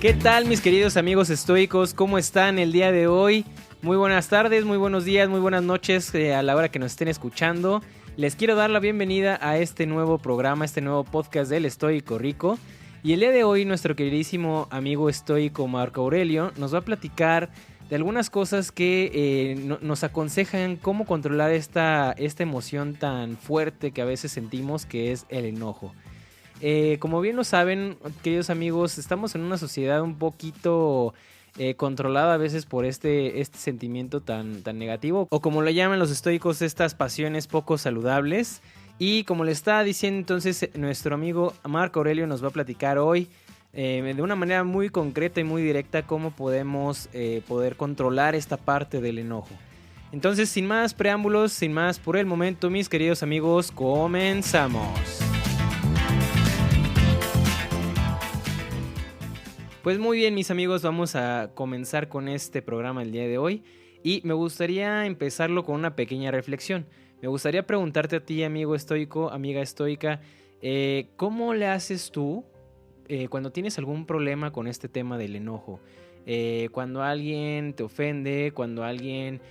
¿Qué tal, mis queridos amigos estoicos? ¿Cómo están el día de hoy? Muy buenas tardes, muy buenos días, muy buenas noches a la hora que nos estén escuchando. Les quiero dar la bienvenida a este nuevo programa, este nuevo podcast del Estoico Rico. Y el día de hoy nuestro queridísimo amigo estoico Marco Aurelio nos va a platicar de algunas cosas que nos aconsejan cómo controlar esta emoción tan fuerte que a veces sentimos, que es el enojo. Como bien lo saben, queridos amigos, estamos en una sociedad un poquito controlada a veces por este sentimiento tan negativo, o como lo llaman los estoicos, estas pasiones poco saludables. Y como le está diciendo entonces nuestro amigo Marco Aurelio, nos va a platicar hoy de una manera muy concreta y muy directa cómo podemos poder controlar esta parte del enojo. Entonces, sin más preámbulos, sin más por el momento, mis queridos amigos, comenzamos. Pues muy bien, mis amigos, vamos a comenzar con este programa el día de hoy y me gustaría empezarlo con una pequeña reflexión. Me gustaría preguntarte a ti, amigo estoico, amiga estoica, ¿cómo le haces tú cuando tienes algún problema con este tema del enojo? Cuando alguien te ofende, cuando alguien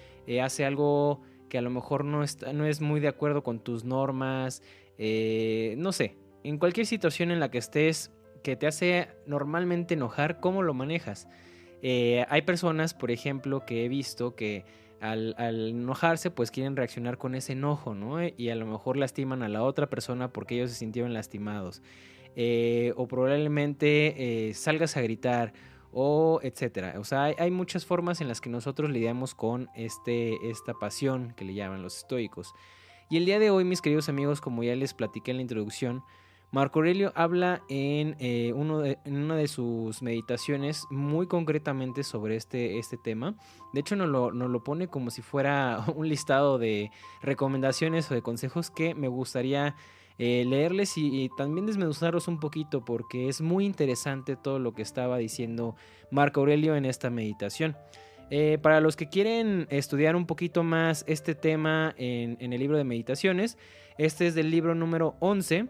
hace algo que a lo mejor no es muy de acuerdo con tus normas, no sé, en cualquier situación en la que estés que te hace normalmente enojar, ¿cómo lo manejas? Hay personas, por ejemplo, que he visto que al enojarse pues quieren reaccionar con ese enojo, ¿no? Y a lo mejor lastiman a la otra persona porque ellos se sintieron lastimados. O probablemente salgas a gritar o etcétera. O sea, hay muchas formas en las que nosotros lidiamos con esta pasión que le llaman los estoicos. Y el día de hoy, mis queridos amigos, como ya les platiqué en la introducción, Marco Aurelio habla en una de sus meditaciones muy concretamente sobre este tema. De hecho, nos lo pone como si fuera un listado de recomendaciones o de consejos que me gustaría leerles y también desmenuzarlos un poquito, porque es muy interesante todo lo que estaba diciendo Marco Aurelio en esta meditación. Para los que quieren estudiar un poquito más este tema en el libro de meditaciones, este es del libro número 11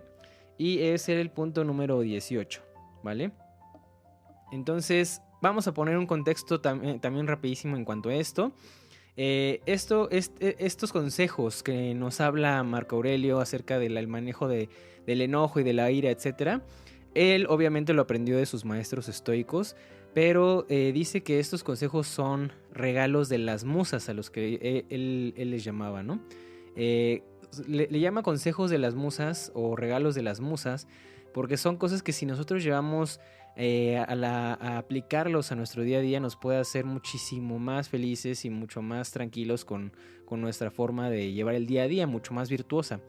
y es el punto número 18, ¿vale? Entonces vamos a poner un contexto también rapidísimo en cuanto a esto. Estos consejos que nos habla Marco Aurelio acerca del manejo del enojo y de la ira, etc. Él obviamente lo aprendió de sus maestros estoicos, pero dice que estos consejos son regalos de las musas a los que él les llamaba, ¿no? Le llama consejos de las musas o regalos de las musas porque son cosas que si nosotros llevamos a aplicarlos a nuestro día a día nos puede hacer muchísimo más felices y mucho más tranquilos con nuestra forma de llevar el día a día, mucho más virtuosa.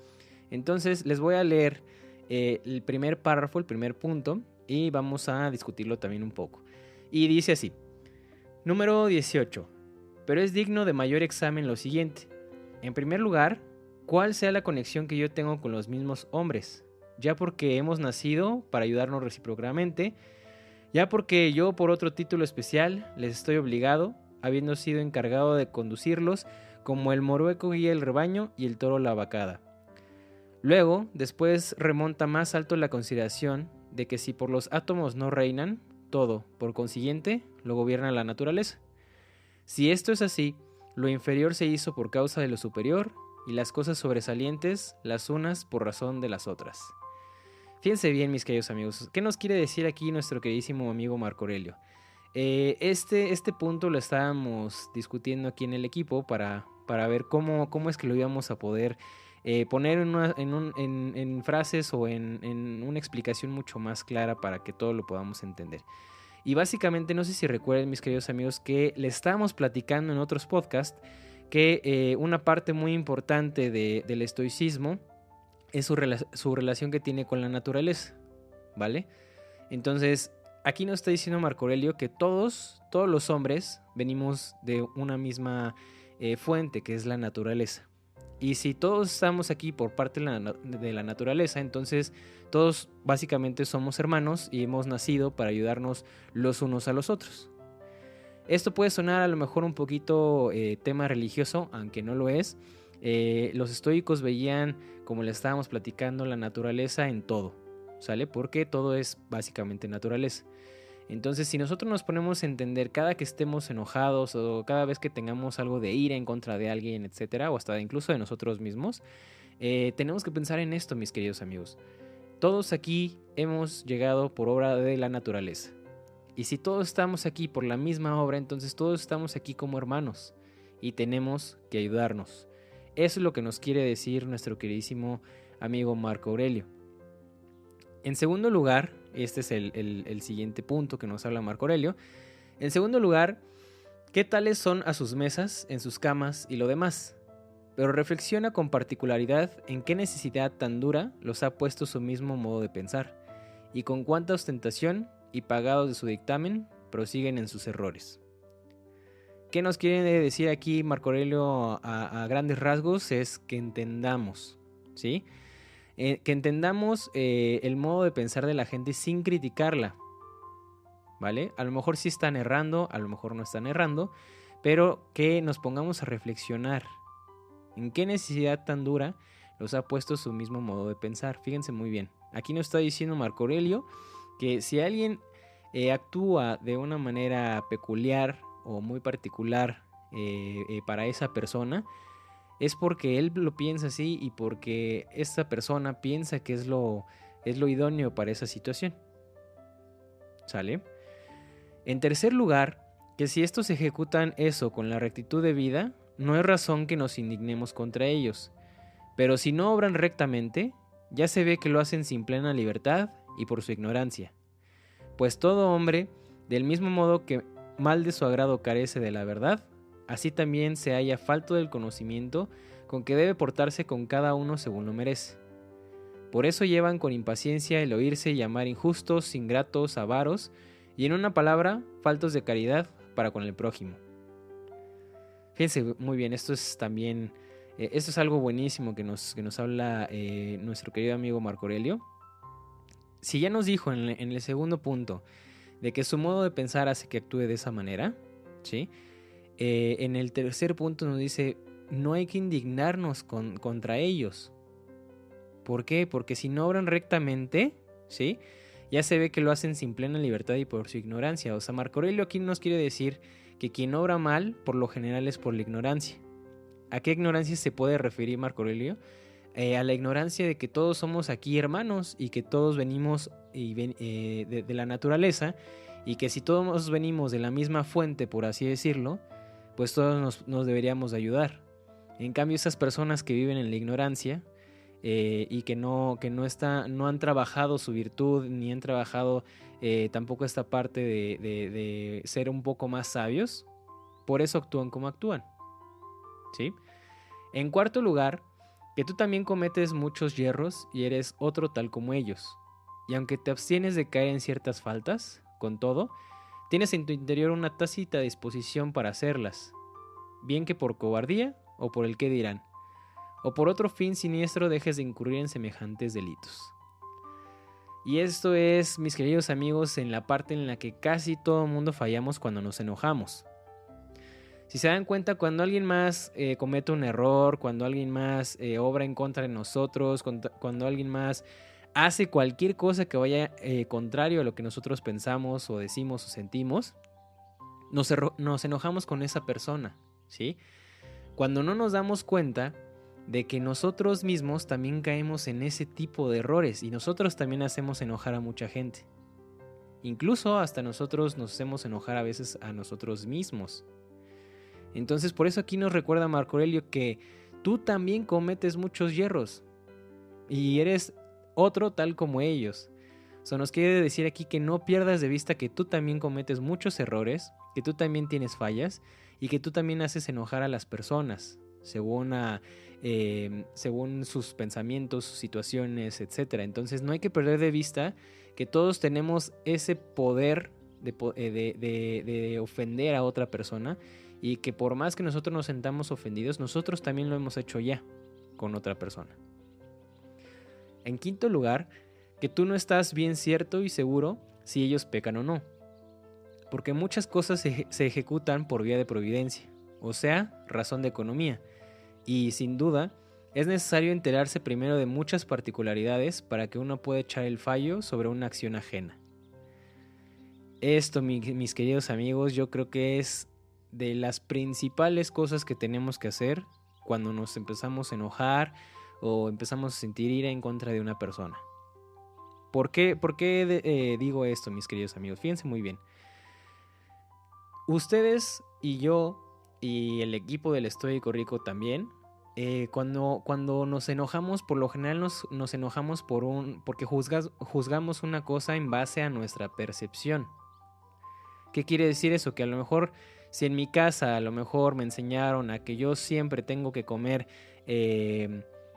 Entonces les voy a leer el primer párrafo, el primer punto, y vamos a discutirlo también un poco. Y dice así: número 18. Pero es digno de mayor examen lo siguiente. En primer lugar, ¿cuál sea la conexión que yo tengo con los mismos hombres? Ya porque hemos nacido para ayudarnos recíprocamente, ya porque yo por otro título especial les estoy obligado, habiendo sido encargado de conducirlos como el morueco guía el rebaño y el toro la vacada. Luego, después remonta más alto la consideración de que si por los átomos no reinan, todo, por consiguiente, lo gobierna la naturaleza. Si esto es así, lo inferior se hizo por causa de lo superior, y las cosas sobresalientes las unas por razón de las otras. Fíjense bien, mis queridos amigos, ¿qué nos quiere decir aquí nuestro queridísimo amigo Marco Aurelio? Este punto lo estábamos discutiendo aquí en el equipo para ver cómo es que lo íbamos a poder poner en frases o en una explicación mucho más clara para que todo lo podamos entender. Y básicamente, no sé si recuerden, mis queridos amigos, que le estábamos platicando en otros podcasts que una parte muy importante del estoicismo es su relación que tiene con la naturaleza, ¿vale? Entonces, aquí nos está diciendo Marco Aurelio que todos los hombres venimos de una misma fuente, que es la naturaleza. Y si todos estamos aquí por parte de la naturaleza, entonces todos básicamente somos hermanos y hemos nacido para ayudarnos los unos a los otros. Esto puede sonar a lo mejor un poquito tema religioso, aunque no lo es. Los estoicos veían, como le estábamos platicando, la naturaleza en todo. ¿sale? Porque todo es básicamente naturaleza. Entonces, si nosotros nos ponemos a entender cada que estemos enojados o cada vez que tengamos algo de ira en contra de alguien, etcétera, o hasta incluso de nosotros mismos, tenemos que pensar en esto, mis queridos amigos. Todos aquí hemos llegado por obra de la naturaleza. Y si todos estamos aquí por la misma obra, entonces todos estamos aquí como hermanos y tenemos que ayudarnos. Eso es lo que nos quiere decir nuestro queridísimo amigo Marco Aurelio. En segundo lugar, este es el siguiente punto que nos habla Marco Aurelio. En segundo lugar, ¿qué tales son a sus mesas, en sus camas y lo demás? Pero reflexiona con particularidad en qué necesidad tan dura los ha puesto su mismo modo de pensar, y con cuánta ostentación y pagados de su dictamen prosiguen en sus errores. ¿Qué nos quiere decir aquí Marco Aurelio a grandes rasgos? Es que entendamos, ¿sí? Que entendamos el modo de pensar de la gente sin criticarla, ¿vale? A lo mejor sí están errando, a lo mejor no están errando, pero que nos pongamos a reflexionar en qué necesidad tan dura los ha puesto su mismo modo de pensar. Fíjense muy bien, aquí nos está diciendo Marco Aurelio que si alguien actúa de una manera peculiar o muy particular para esa persona, es porque él lo piensa así y porque esta persona piensa que es lo idóneo para esa situación. ¿Sale? En tercer lugar, que si estos ejecutan eso con la rectitud de vida, no hay razón que nos indignemos contra ellos. Pero si no obran rectamente, ya se ve que lo hacen sin plena libertad y por su ignorancia. Pues todo hombre, del mismo modo que mal de su agrado carece de la verdad, así también se halla falto del conocimiento con que debe portarse con cada uno según lo merece. Por eso llevan con impaciencia el oírse llamar injustos, ingratos, avaros, y en una palabra, faltos de caridad para con el prójimo. Fíjense muy bien, esto es también, esto es algo buenísimo que nos habla nuestro querido amigo Marco Aurelio. Si ya nos dijo en el segundo punto de que su modo de pensar hace que actúe de esa manera, ¿sí? En el tercer punto nos dice, no hay que indignarnos contra ellos. ¿Por qué? Porque si no obran rectamente, ¿sí? Ya se ve que lo hacen sin plena libertad y por su ignorancia. O sea, Marco Aurelio aquí nos quiere decir que quien obra mal, por lo general es por la ignorancia. ¿A qué ignorancia se puede referir Marco Aurelio? A la ignorancia de que todos somos aquí hermanos y que todos venimos de la naturaleza, y que si todos venimos de la misma fuente, por así decirlo, pues todos nos deberíamos de ayudar. En cambio, esas personas que viven en la ignorancia y que no han trabajado su virtud, ni han trabajado tampoco esta parte de ser un poco más sabios, por eso actúan como actúan, ¿sí? En cuarto lugar, que tú también cometes muchos yerros y eres otro tal como ellos. Y aunque te abstienes de caer en ciertas faltas, con todo, tienes en tu interior una tácita disposición para hacerlas, bien que por cobardía o por el qué dirán, o por otro fin siniestro dejes de incurrir en semejantes delitos. Y esto es, mis queridos amigos, en la parte en la que casi todo el mundo fallamos cuando nos enojamos. Si se dan cuenta, cuando alguien más comete un error, cuando alguien más obra en contra de nosotros, cuando alguien más hace cualquier cosa que vaya contrario a lo que nosotros pensamos o decimos o sentimos, nos enojamos con esa persona, ¿sí? Cuando no nos damos cuenta de que nosotros mismos también caemos en ese tipo de errores y nosotros también hacemos enojar a mucha gente. Incluso hasta nosotros nos hacemos enojar a veces a nosotros mismos. Entonces, por eso aquí nos recuerda Marco Aurelio que tú también cometes muchos yerros y eres otro tal como ellos. O sea, nos quiere decir aquí que no pierdas de vista que tú también cometes muchos errores, que tú también tienes fallas y que tú también haces enojar a las personas según sus pensamientos, sus situaciones, etc. Entonces no hay que perder de vista que todos tenemos ese poder de ofender a otra persona, y que por más que nosotros nos sentamos ofendidos, nosotros también lo hemos hecho ya con otra persona. En quinto lugar, que tú no estás bien cierto y seguro si ellos pecan o no, porque muchas cosas se ejecutan por vía de providencia, o sea, razón de economía, y sin duda Es necesario enterarse primero de muchas particularidades para que uno pueda echar el fallo sobre una acción ajena. Esto, mis queridos amigos, yo creo que es de las principales cosas que tenemos que hacer cuando nos empezamos a enojar o empezamos a sentir ira en contra de una persona. ¿Por qué digo esto, mis queridos amigos? Fíjense muy bien. Ustedes y yo y el equipo del Estoico Rico también, cuando nos enojamos, por lo general nos enojamos porque juzgamos una cosa en base a nuestra percepción. ¿Qué quiere decir eso? Que a lo mejor, si en mi casa a lo mejor me enseñaron a que yo siempre tengo que comer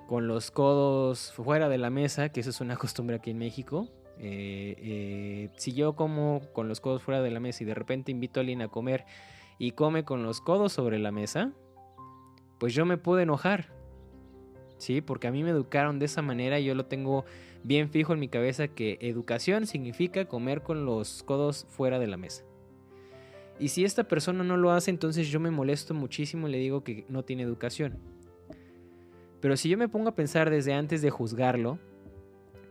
con los codos fuera de la mesa, que eso es una costumbre aquí en México, si yo como con los codos fuera de la mesa y de repente invito a alguien a comer y come con los codos sobre la mesa, pues yo me puedo enojar, ¿sí? Porque a mí me educaron de esa manera y yo lo tengo bien fijo en mi cabeza que educación significa comer con los codos fuera de la mesa. Y si esta persona no lo hace, entonces yo me molesto muchísimo y le digo que no tiene educación. Pero si yo me pongo a pensar desde antes de juzgarlo,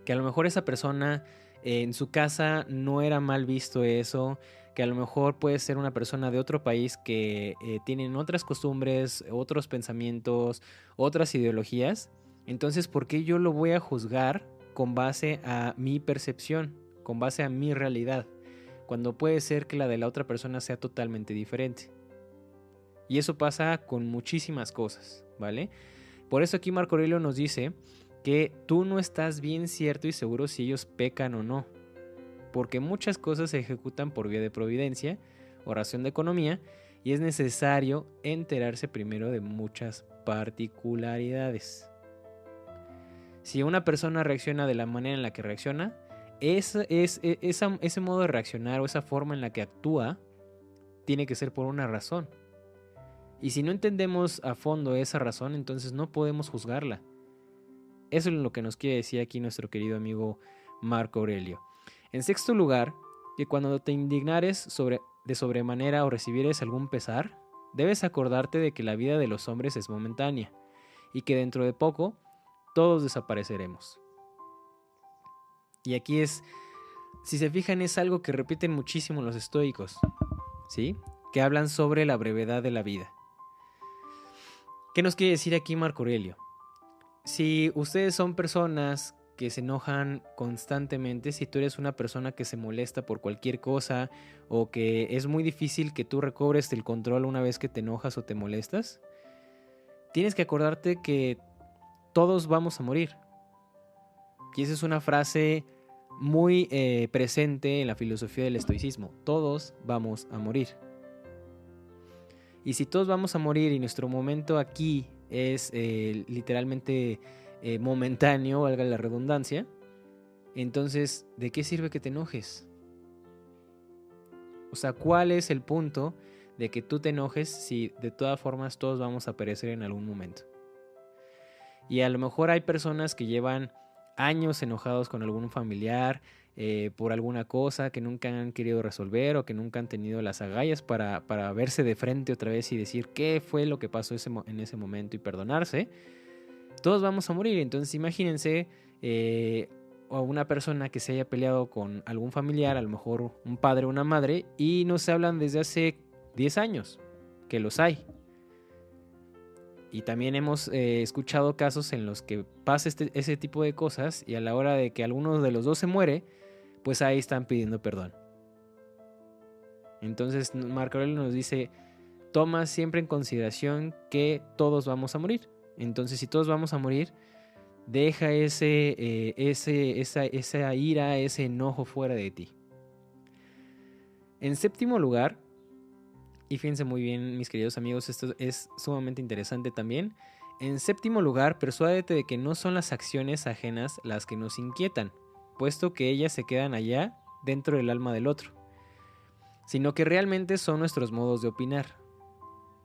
que a lo mejor esa persona en su casa no era mal visto eso, que a lo mejor puede ser una persona de otro país que tienen otras costumbres, otros pensamientos, otras ideologías, entonces ¿por qué yo lo voy a juzgar con base a mi percepción, con base a mi realidad, cuando puede ser que la de la otra persona sea totalmente diferente? Y eso pasa con muchísimas cosas, ¿vale? Por eso aquí Marco Aurelio nos dice que tú no estás bien cierto y seguro si ellos pecan o no, porque muchas cosas se ejecutan por vía de providencia, oración de economía, y es necesario enterarse primero de muchas particularidades. Si una persona reacciona de la manera en la que reacciona, ese modo de reaccionar o esa forma en la que actúa tiene que ser por una razón. Y si no entendemos a fondo esa razón, entonces no podemos juzgarla. Eso es lo que nos quiere decir aquí nuestro querido amigo Marco Aurelio. En sexto lugar, que cuando te indignares de sobremanera o recibieres algún pesar, debes acordarte de que la vida de los hombres es momentánea y que dentro de poco todos desapareceremos. Y aquí si se fijan, es algo que repiten muchísimo los estoicos, ¿sí? Que hablan sobre la brevedad de la vida. ¿Qué nos quiere decir aquí Marco Aurelio? Si ustedes son personas que se enojan constantemente, si tú eres una persona que se molesta por cualquier cosa o que es muy difícil que tú recobres el control una vez que te enojas o te molestas, tienes que acordarte que todos vamos a morir. Y esa es una frase muy presente en la filosofía del estoicismo. Todos vamos a morir. Y si todos vamos a morir y nuestro momento aquí es literalmente momentáneo, valga la redundancia, entonces, ¿de qué sirve que te enojes? O sea, ¿cuál es el punto de que tú te enojes si de todas formas todos vamos a perecer en algún momento? Y a lo mejor hay personas que llevan años enojados con algún familiar por alguna cosa que nunca han querido resolver o que nunca han tenido las agallas para verse de frente otra vez y decir qué fue lo que pasó en ese momento y perdonarse. Todos vamos a morir, entonces imagínense a una persona que se haya peleado con algún familiar, a lo mejor un padre o una madre, y no se hablan desde hace 10 años, que los hay. Y también hemos escuchado casos en los que pasa ese tipo de cosas y a la hora de que alguno de los dos se muere, pues ahí están pidiendo perdón. Entonces Marco Aurelio nos dice, toma siempre en consideración que todos vamos a morir. Entonces si todos vamos a morir, deja esa ira, ese enojo fuera de ti. En séptimo lugar, y fíjense muy bien mis queridos amigos, esto es sumamente interesante también. En séptimo lugar, persuádete de que no son las acciones ajenas las que nos inquietan, puesto que ellas se quedan allá dentro del alma del otro, sino que realmente son nuestros modos de opinar.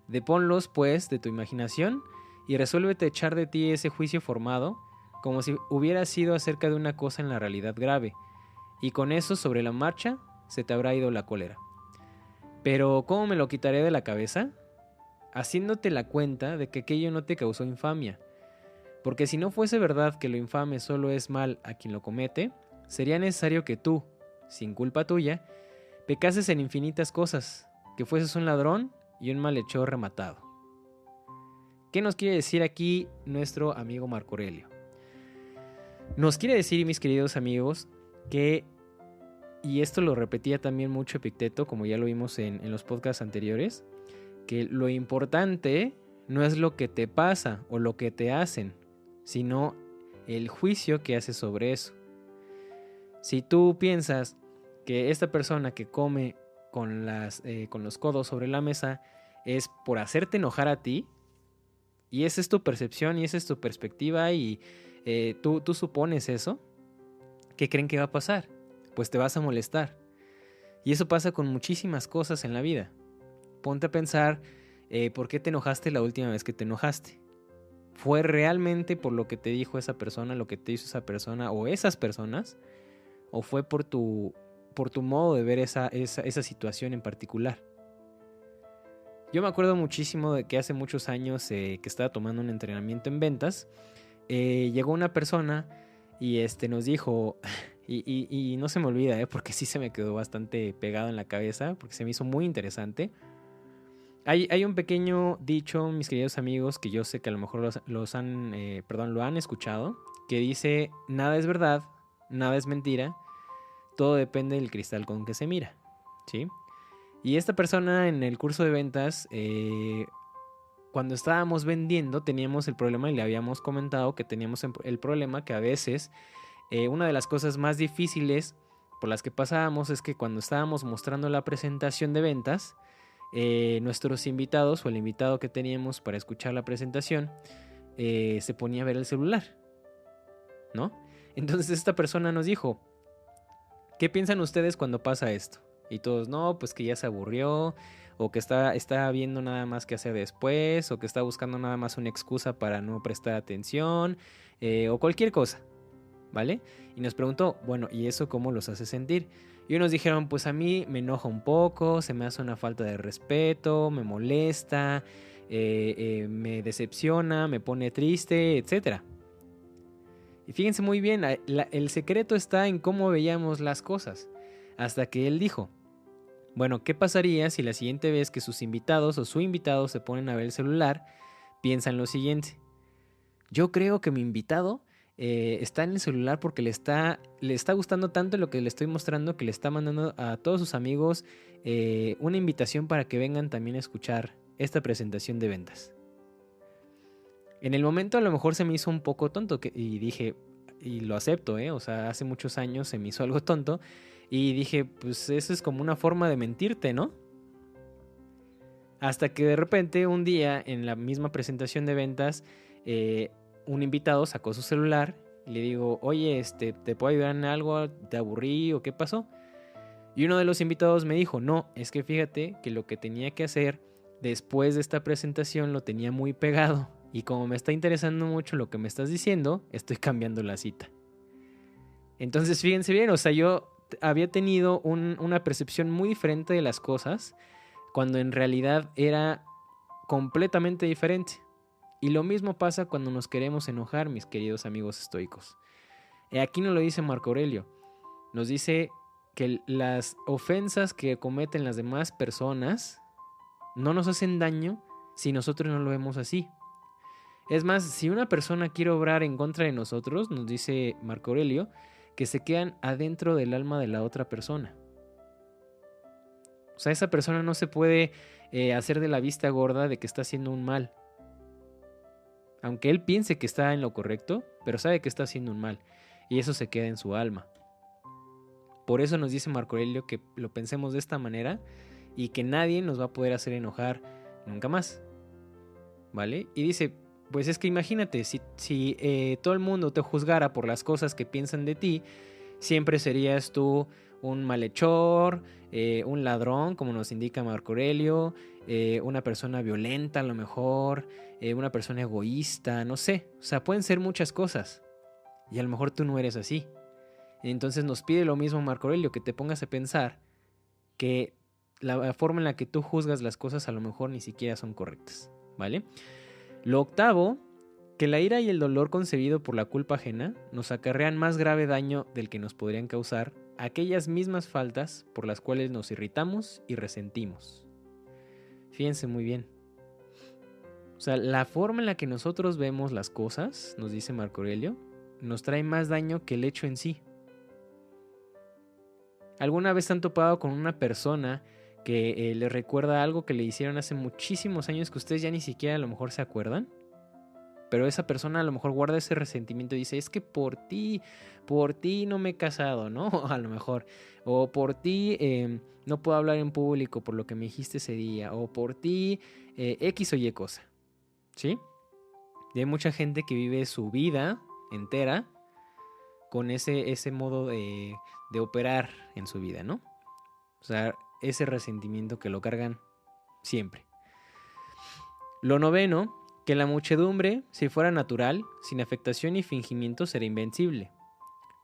Deponlos pues de tu imaginación y resuélvete echar de ti ese juicio formado como si hubiera sido acerca de una cosa en la realidad grave, y con eso sobre la marcha se te habrá ido la cólera. Pero ¿cómo me lo quitaré de la cabeza? Haciéndote la cuenta de que aquello no te causó infamia, Porque si no fuese verdad que lo infame solo es mal a quien lo comete, sería necesario que tú, sin culpa tuya, pecases en infinitas cosas, que fueses un ladrón y un malhechor rematado. ¿Qué nos quiere decir aquí nuestro amigo Marco Aurelio? Nos quiere decir, mis queridos amigos, que, y esto lo repetía también mucho Epicteto, como ya lo vimos en los podcasts anteriores, que lo importante no es lo que te pasa o lo que te hacen, sino el juicio que haces sobre eso. Si tú piensas que esta persona que come con los codos sobre la mesa es por hacerte enojar a ti, y esa es tu percepción y esa es tu perspectiva y tú supones eso, ¿qué creen que va a pasar? Pues te vas a molestar. Y eso pasa con muchísimas cosas en la vida. Ponte a pensar por qué te enojaste la última vez que te enojaste. ¿Fue realmente por lo que te dijo esa persona, lo que te hizo esa persona o esas personas? ¿O fue por tu modo de ver esa situación en particular? Yo me acuerdo muchísimo de que hace muchos años que estaba tomando un entrenamiento en ventas, llegó una persona y nos dijo, y no se me olvida, porque sí se me quedó bastante pegado en la cabeza, porque se me hizo muy interesante. Hay un pequeño dicho, mis queridos amigos, que yo sé que a lo mejor lo han escuchado, que dice: nada es verdad, nada es mentira, todo depende del cristal con que se mira, ¿sí? Y esta persona en el curso de ventas, cuando estábamos vendiendo, teníamos el problema, y le habíamos comentado que teníamos el problema que a veces una de las cosas más difíciles por las que pasábamos es que cuando estábamos mostrando la presentación de ventas, nuestros invitados o el invitado que teníamos para escuchar la presentación se ponía a ver el celular, ¿no? Entonces esta persona nos dijo: ¿qué piensan ustedes cuando pasa esto? Y todos: no, pues que ya se aburrió, o que está viendo nada más que hacer después, o que está buscando nada más una excusa para no prestar atención, o cualquier cosa, ¿vale? Y nos preguntó: bueno, ¿y eso cómo los hace sentir? Y unos dijeron: pues a mí me enoja un poco, se me hace una falta de respeto, me molesta, me decepciona, me pone triste, etc. Y fíjense muy bien, el secreto está en cómo veíamos las cosas. Hasta que él dijo: bueno, ¿qué pasaría si la siguiente vez que sus invitados o su invitado se ponen a ver el celular, piensan lo siguiente: yo creo que mi invitado está en el celular porque le está gustando tanto lo que le estoy mostrando, que le está mandando a todos sus amigos una invitación para que vengan también a escuchar esta presentación de ventas? En el momento a lo mejor se me hizo un poco tonto y dije, y lo acepto, o sea, hace muchos años se me hizo algo tonto y dije: pues eso es como una forma de mentirte, ¿no? Hasta que de repente un día en la misma presentación de ventas, un invitado sacó su celular y le digo: oye, ¿te puedo ayudar en algo? ¿Te aburrí o qué pasó? Y uno de los invitados me dijo: no, es que fíjate que lo que tenía que hacer después de esta presentación lo tenía muy pegado, y como me está interesando mucho lo que me estás diciendo, estoy cambiando la cita. Entonces fíjense bien, o sea, yo había tenido una percepción muy diferente de las cosas, cuando en realidad era completamente diferente. Y lo mismo pasa cuando nos queremos enojar, mis queridos amigos estoicos. Aquí nos lo dice Marco Aurelio. Nos dice que las ofensas que cometen las demás personas no nos hacen daño si nosotros no lo vemos así. Es más, si una persona quiere obrar en contra de nosotros, nos dice Marco Aurelio, que se quedan adentro del alma de la otra persona. O sea, esa persona no se puede hacer de la vista gorda de que está haciendo un mal. Aunque él piense que está en lo correcto, pero sabe que está haciendo un mal. Y eso se queda en su alma. Por eso nos dice Marco Aurelio que lo pensemos de esta manera y que nadie nos va a poder hacer enojar nunca más, ¿vale? Y dice: pues es que imagínate, si todo el mundo te juzgara por las cosas que piensan de ti, siempre serías tú un malhechor, un ladrón, como nos indica Marco Aurelio, una persona violenta a lo mejor, una persona egoísta, no sé. O sea, pueden ser muchas cosas. Y a lo mejor tú no eres así. Entonces nos pide lo mismo Marco Aurelio, que te pongas a pensar que la forma en la que tú juzgas las cosas a lo mejor ni siquiera son correctas, ¿vale? Lo octavo que la ira y el dolor concebido por la culpa ajena nos acarrean más grave daño del que nos podrían causar aquellas mismas faltas por las cuales nos irritamos y resentimos. Fíjense muy bien. O sea, la forma en la que nosotros vemos las cosas, nos dice Marco Aurelio, nos trae más daño que el hecho en sí. ¿Alguna vez han topado con una persona que les recuerda algo que le hicieron hace muchísimos años que ustedes ya ni siquiera a lo mejor se acuerdan? Pero esa persona a lo mejor guarda ese resentimiento y dice, es que por ti no me he casado, ¿no? A lo mejor. O por ti no puedo hablar en público por lo que me dijiste ese día. O por ti X o Y cosa. ¿Sí? Y hay mucha gente que vive su vida entera con ese modo de operar en su vida, ¿no? O sea, ese resentimiento que lo cargan siempre. Lo noveno, que la muchedumbre, si fuera natural, sin afectación y fingimiento, será invencible.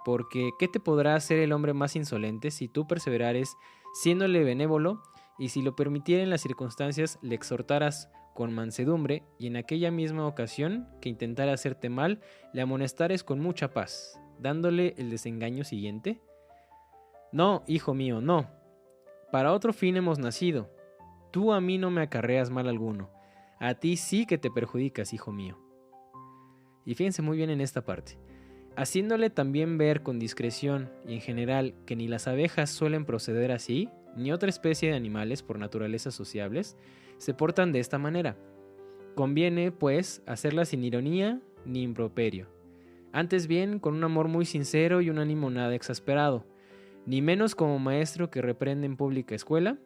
Porque, ¿qué te podrá hacer el hombre más insolente si tú perseverares siéndole benévolo y si lo permitieran las circunstancias le exhortaras con mansedumbre y en aquella misma ocasión que intentara hacerte mal, le amonestares con mucha paz, dándole el desengaño siguiente? No, hijo mío, no. Para otro fin hemos nacido. Tú a mí no me acarreas mal alguno. A ti sí que te perjudicas, hijo mío. Y fíjense muy bien en esta parte. Haciéndole también ver con discreción y en general que ni las abejas suelen proceder así, ni otra especie de animales por naturaleza sociables, se portan de esta manera. Conviene, pues, hacerlas sin ironía ni improperio. Antes bien, con un amor muy sincero y un ánimo nada exasperado, ni menos como maestro que reprende en pública escuela,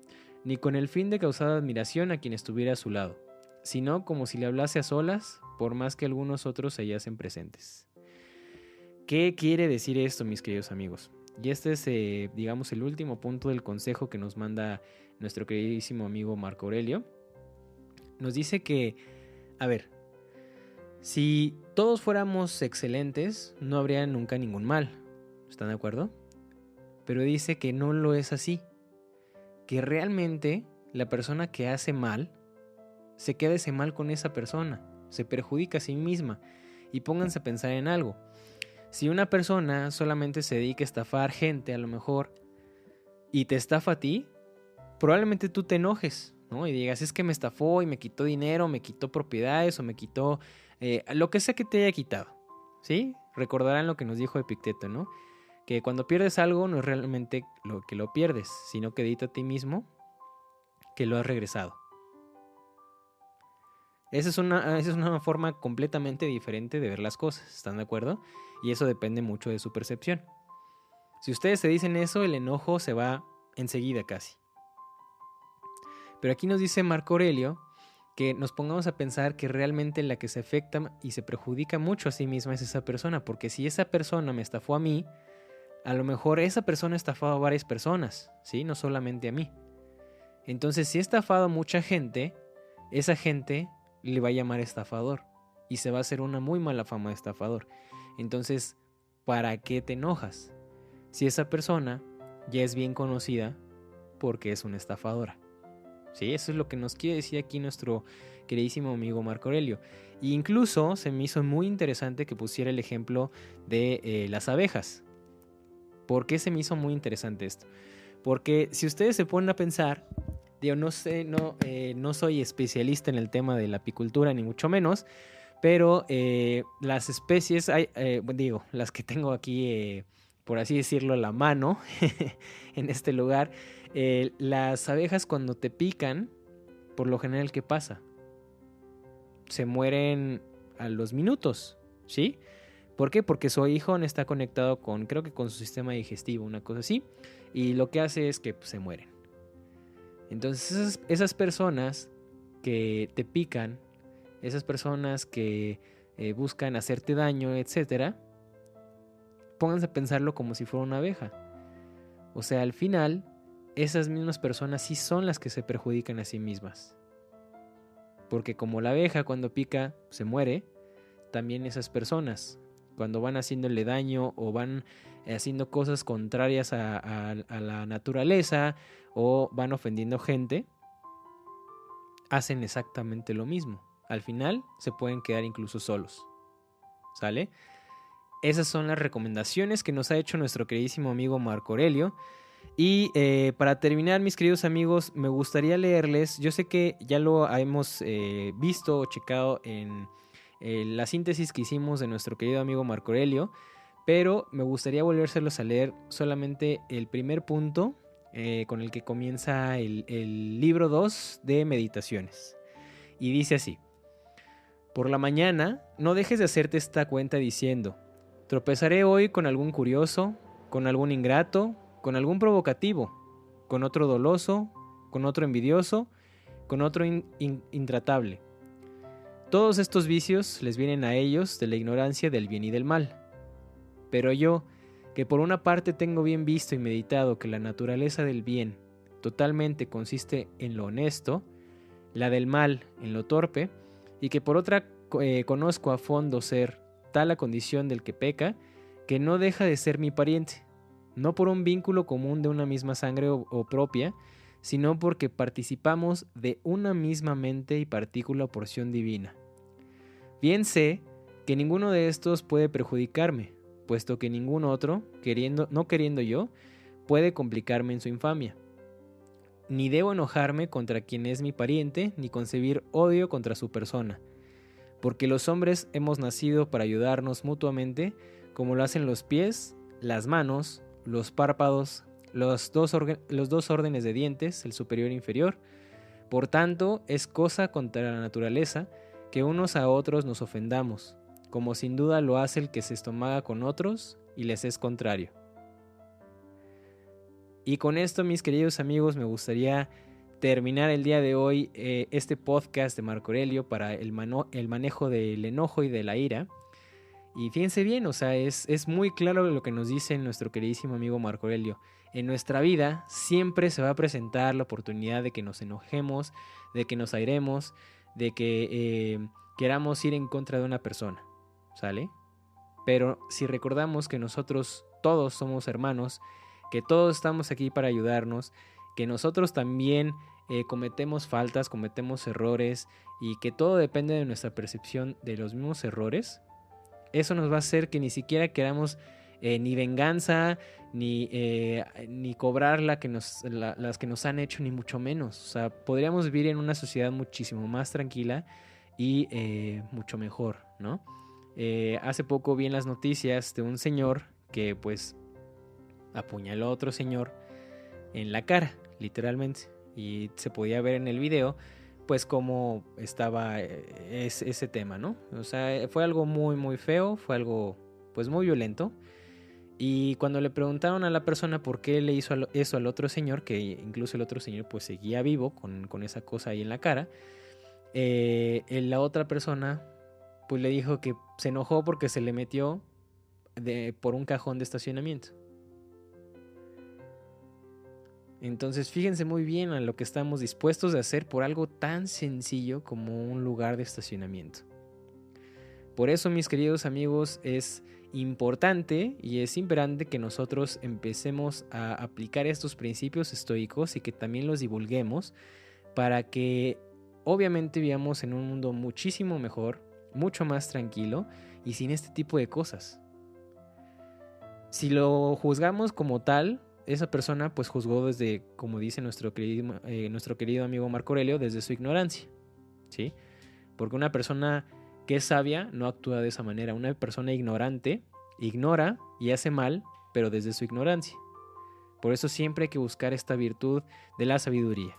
ni con el fin de causar admiración a quien estuviera a su lado, sino como si le hablase a solas, por más que algunos otros se hallasen presentes. ¿Qué quiere decir esto, mis queridos amigos? Y este es, digamos, el último punto del consejo que nos manda nuestro queridísimo amigo Marco Aurelio. Nos dice que, a ver, si todos fuéramos excelentes, no habría nunca ningún mal. ¿Están de acuerdo? Pero dice que no lo es así. Que realmente la persona que hace mal se queda ese mal con esa persona, se perjudica a sí misma. Y pónganse a pensar en algo. Si una persona solamente se dedica a estafar gente a lo mejor y te estafa a ti, probablemente tú te enojes, ¿no? Y digas, es que me estafó y me quitó dinero, me quitó propiedades o me quitó lo que sea que te haya quitado, ¿sí? Recordarán lo que nos dijo Epicteto, ¿no? Que cuando pierdes algo no es realmente lo que lo pierdes, sino que dite a ti mismo que lo has regresado. Esa es una forma completamente diferente de ver las cosas, ¿están de acuerdo? Y eso depende mucho de su percepción. Si ustedes se dicen eso, el enojo se va enseguida casi. Pero aquí nos dice Marco Aurelio que nos pongamos a pensar que realmente la que se afecta y se perjudica mucho a sí misma es esa persona, porque si esa persona me estafó a mí, a lo mejor esa persona ha estafado a varias personas, ¿sí? No solamente a mí. Entonces, si ha estafado a mucha gente, esa gente le va a llamar estafador y se va a hacer una muy mala fama de estafador. Entonces, ¿para qué te enojas? Si esa persona ya es bien conocida porque es una estafadora. Sí, eso es lo que nos quiere decir aquí nuestro queridísimo amigo Marco Aurelio. E incluso se me hizo muy interesante que pusiera el ejemplo de las abejas. ¿Por qué se me hizo muy interesante esto? Porque si ustedes se ponen a pensar, digo, no sé, no soy especialista en el tema de la apicultura ni mucho menos, pero las especies, las que tengo aquí, por así decirlo, a la mano en este lugar, las abejas cuando te pican, por lo general, ¿qué pasa? Se mueren a los minutos, ¿sí? ¿Por qué? Porque su aguijón está conectado creo que con su sistema digestivo, una cosa así, y lo que hace es que se mueren. Entonces esas personas que te pican, esas personas que buscan hacerte daño, etcétera, pónganse a pensarlo como si fuera una abeja. O sea, al final, esas mismas personas sí son las que se perjudican a sí mismas. Porque como la abeja cuando pica se muere, también esas personas, cuando van haciéndole daño o van haciendo cosas contrarias a la naturaleza o van ofendiendo gente, hacen exactamente lo mismo. Al final se pueden quedar incluso solos. ¿sale? Esas son las recomendaciones que nos ha hecho nuestro queridísimo amigo Marco Aurelio. Y para terminar, mis queridos amigos, me gustaría leerles, yo sé que ya lo hemos visto o checado en la síntesis que hicimos de nuestro querido amigo Marco Aurelio, pero me gustaría volvérselos a leer solamente el primer punto con el que comienza el libro 2 de Meditaciones. Y dice así: por la mañana no dejes de hacerte esta cuenta diciendo: tropezaré hoy con algún curioso, con algún ingrato, con algún provocativo, con otro doloso, con otro envidioso, con otro intratable. Todos estos vicios les vienen a ellos de la ignorancia del bien y del mal. Pero yo, que por una parte tengo bien visto y meditado que la naturaleza del bien totalmente consiste en lo honesto, la del mal en lo torpe, y que por otra conozco a fondo ser tal la condición del que peca, que no deja de ser mi pariente, no por un vínculo común de una misma sangre o propia, sino porque participamos de una misma mente y partícula o porción divina. Bien sé que ninguno de estos puede perjudicarme, puesto que ningún otro, no queriendo yo, puede complicarme en su infamia. Ni debo enojarme contra quien es mi pariente, ni concebir odio contra su persona, porque los hombres hemos nacido para ayudarnos mutuamente, como lo hacen los pies, las manos, los párpados, los dos órdenes de dientes, el superior e inferior. Por tanto, es cosa contra la naturaleza que unos a otros nos ofendamos, como sin duda lo hace el que se estomaga con otros y les es contrario. Y con esto, mis queridos amigos, me gustaría terminar el día de hoy este podcast de Marco Aurelio para el manejo del enojo y de la ira. Y fíjense bien, o sea, es muy claro lo que nos dice nuestro queridísimo amigo Marco Aurelio. En nuestra vida siempre se va a presentar la oportunidad de que nos enojemos, de que nos airemos, de que queramos ir en contra de una persona, ¿sale? Pero si recordamos que nosotros todos somos hermanos, que todos estamos aquí para ayudarnos, que nosotros también cometemos faltas, cometemos errores y que todo depende de nuestra percepción de los mismos errores, eso nos va a hacer que ni siquiera queramos ni venganza, ni cobrar las que nos han hecho, ni mucho menos. O sea, podríamos vivir en una sociedad muchísimo más tranquila y mucho mejor, ¿no? Hace poco vi en las noticias de un señor que pues apuñaló a otro señor en la cara, literalmente, y se podía ver en el video pues cómo estaba ese tema, ¿no? O sea, fue algo muy muy feo, fue algo pues muy violento. Y cuando le preguntaron a la persona por qué le hizo eso al otro señor, que incluso el otro señor pues seguía vivo con esa cosa ahí en la cara, la otra persona pues le dijo que se enojó porque se le metió por un cajón de estacionamiento. Entonces fíjense muy bien a lo que estamos dispuestos a hacer por algo tan sencillo como un lugar de estacionamiento. Por eso, mis queridos amigos, es importante y es imperante que nosotros empecemos a aplicar estos principios estoicos y que también los divulguemos para que obviamente vivamos en un mundo muchísimo mejor, mucho más tranquilo y sin este tipo de cosas. Si lo juzgamos como tal, esa persona pues juzgó desde, como dice nuestro querido amigo Marco Aurelio, desde su ignorancia, ¿sí? Porque una persona que es sabia no actúa de esa manera. Una persona ignorante ignora y hace mal, pero desde su ignorancia. Por eso siempre hay que buscar esta virtud de la sabiduría.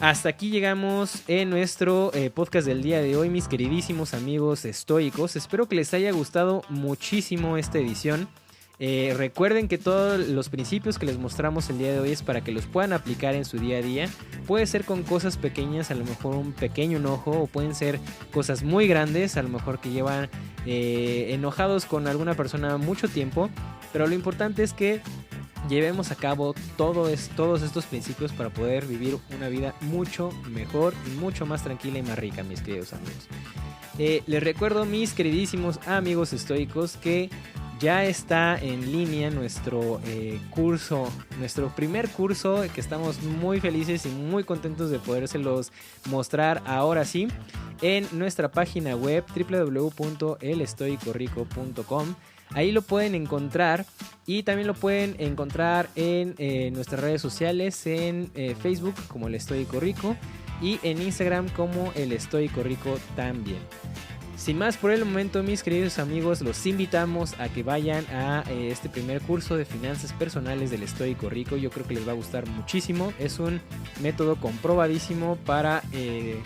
Hasta aquí llegamos en nuestro podcast del día de hoy, mis queridísimos amigos estoicos. Espero que les haya gustado muchísimo esta edición. Recuerden que todos los principios que les mostramos el día de hoy es para que los puedan aplicar en su día a día. Puede ser con cosas pequeñas, a lo mejor un pequeño enojo, o pueden ser cosas muy grandes, a lo mejor que llevan enojados con alguna persona mucho tiempo, pero lo importante es que llevemos a cabo todos estos principios para poder vivir una vida mucho mejor, mucho más tranquila y más rica, mis queridos amigos. Les recuerdo, mis queridísimos amigos estoicos, que ya está en línea nuestro curso, nuestro primer curso, que estamos muy felices y muy contentos de podérselos mostrar ahora sí en nuestra página web www.elestoicorico.com. Ahí lo pueden encontrar y también lo pueden encontrar en nuestras redes sociales, en Facebook como El Estoico Rico y en Instagram como El Estoico Rico también. Sin más por el momento, mis queridos amigos, los invitamos a que vayan a este primer curso de finanzas personales del Estoico Rico. Yo creo que les va a gustar muchísimo. Es un método comprobadísimo para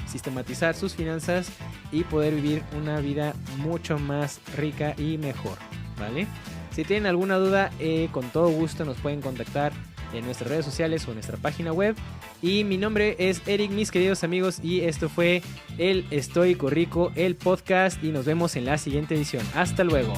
sistematizar sus finanzas y poder vivir una vida mucho más rica y mejor, ¿vale? Si tienen alguna duda, con todo gusto nos pueden contactar en nuestras redes sociales o en nuestra página web. Y mi nombre es Eric, mis queridos amigos, y esto fue El Estoico Rico, el podcast, y nos vemos en la siguiente edición. Hasta luego.